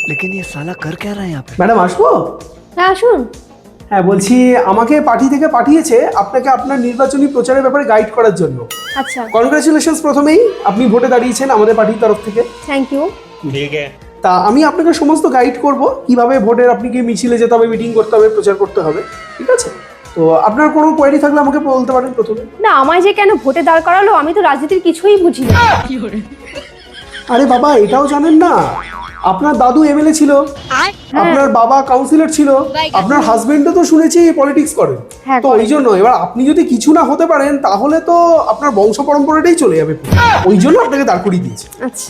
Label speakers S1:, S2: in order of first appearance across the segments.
S1: लेकिन ये साला कर क्या रहा है यहाँ पे?
S2: ম্যাডাম আসবো?
S3: হ্যাঁ আসুন।
S2: হ্যাঁ বলছি, আমাকে পার্টি থেকে পাঠিয়েছে আপনাকে আপনার নির্বাচনী প্রচারের ব্যাপারে গাইড করার জন্য।
S3: আচ্ছা,
S2: কনগ্রাচুলেশনস প্রথমেই, আপনি ভোটে দাঁড়িয়েছেন আমাদের পার্টির তরফ থেকে।
S3: Thank you.
S2: তা আমি আপনাকে সমস্ত গাইড করব কিভাবে ভোটের আপনি কি মিছিলে যেতে হবে, মিটিং করতে হবে, প্রচার করতে হবে, ঠিক আছে? তো আপনার কোনো কোয়েরি থাকলে আমাকে বলতে পারেন প্রথমে।
S3: না, আমায় যে কেন ভোটে দাঁড় করালো, আমি তো রাজনীতির কিছুই বুঝি না।
S2: আরে বাবা, এটাও জানেন না? আপনার দাদু এমএলএ ছিল, আপনার বাবা কাউন্সিলর ছিল, আপনার হাজবেন্ডও তো শুনেছি পলিটিক্স করেন।
S3: হ্যাঁ,
S2: তো ওই জন্য এবার আপনি যদি কিছু না হতে পারেন তাহলে তো আপনার বংশ পরম্পরাটাই চলে যাবে, ওই জন্য আপনাকে দাঁড় করিয়ে দিয়েছে।
S3: আচ্ছা,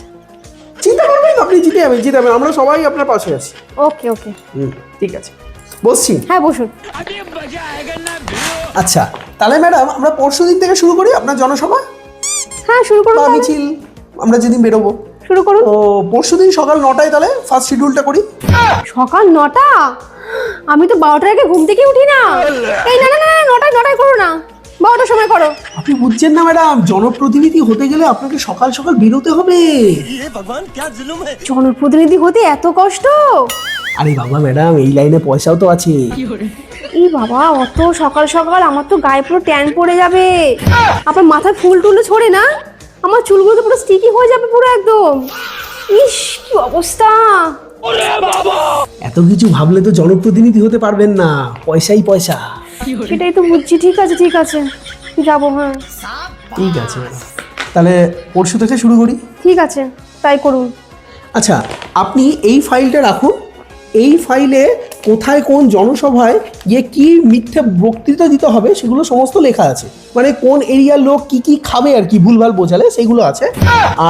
S2: চিন্তা করবেন না, আপনি জিতে যাবেন, জিতে যাবেন, আমরা সবাই আপনার পাশে আছি।
S3: ওকে ওকে।
S2: ঠিক আছে, বসছি।
S3: হ্যাঁ বসুন।
S2: আচ্ছা, তাহলে ম্যাডাম আমরা পরশুদিন থেকে শুরু করি আপনার জনসভা
S3: হ্যাঁ শুরু করুন
S2: বা
S3: তাহলে।
S2: মিছিল, আমরা যেদিন বেরোবো।
S3: শুরু করুন।
S2: তো পরশুদিন সকাল 9টায় তাহলে ফার্স্ট শিডিউলটা করি।
S3: সকাল 9টা? আমি তো 12টার আগে ঘুম থেকে উঠি না। এই না না না, 9টায় করো না, 12টার সময় করো।
S2: আপনি বুঝছেন না ম্যাডাম, জনপ্রতিনিধি হতে গেলে আপনাকে সকাল সকাল বেরোতে হবে।
S3: জনপ্রতিনিধি হতে এত কষ্ট?
S2: আরে বাবা ম্যাডাম, এই লাইনে পয়সাও তো আছে।
S3: এই বাবা, অত সকাল সকাল আমার তো গায়ে পুরো ট্যান পড়ে যাবে। আপনার মাথায় ফুল টুল ছড়ে না? আমার চুলগুলো তো পুরো স্টিকি হয়ে যাবে পুরো একদম। ইস, কি অবস্থা!
S2: এত কিছু ভাবলে তো জনপ্রতিনিধি হতে পারবেন না, পয়সাই পয়সা।
S3: সেটাই তো বুঝছি। ঠিক আছে ঠিক আছে, যাবো। হ্যাঁ
S2: ঠিক আছে ম্যাডাম, তাহলে পরশু থেকে শুরু করি।
S3: ঠিক আছে, তাই করুন।
S2: আচ্ছা, আপনি এই ফাইলটা রাখুন। এই ফাইলে কোথায় কোন জনসভায় গিয়ে কি মিথ্যে বক্তৃতা দিতে হবে সেগুলো সমস্ত লেখা আছে, মানে কোন এরিয়ার লোক কি কি খাবে আর কি ভুলভাল বোঝালে সেইগুলো আছে।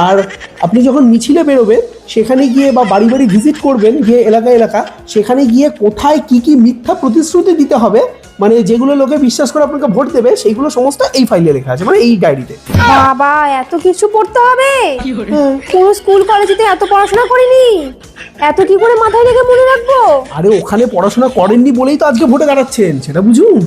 S2: আর আপনি যখন মিছিলে বেরোবেন সেখানে গিয়ে বা বাড়ি বাড়ি ভিজিট করবেন, গিয়ে এলাকা এলাকা, সেখানে গিয়ে কোথায় কি কি মিথ্যা প্রতিশ্রুতি দিতে হবে, মানে যেগুলো লোকে বিশ্বাস করে আপনাকে ভোট দেবে, সেইগুলো সমস্ত এই ফাইলে লেখা আছে, মানে এই ডায়েরিতে।
S3: বাবা, এত কিছু পড়তে হবে? পুরো স্কুল কলেজে তো এত পড়াশোনা করিনি, এত কি করে মাথায় রেখে মনে রাখবো?
S2: আরে ওখানে পড়াশোনা করেননি বলেই তো আজকে ভোটে দাঁড়াচ্ছেন, সেটা বুঝুন।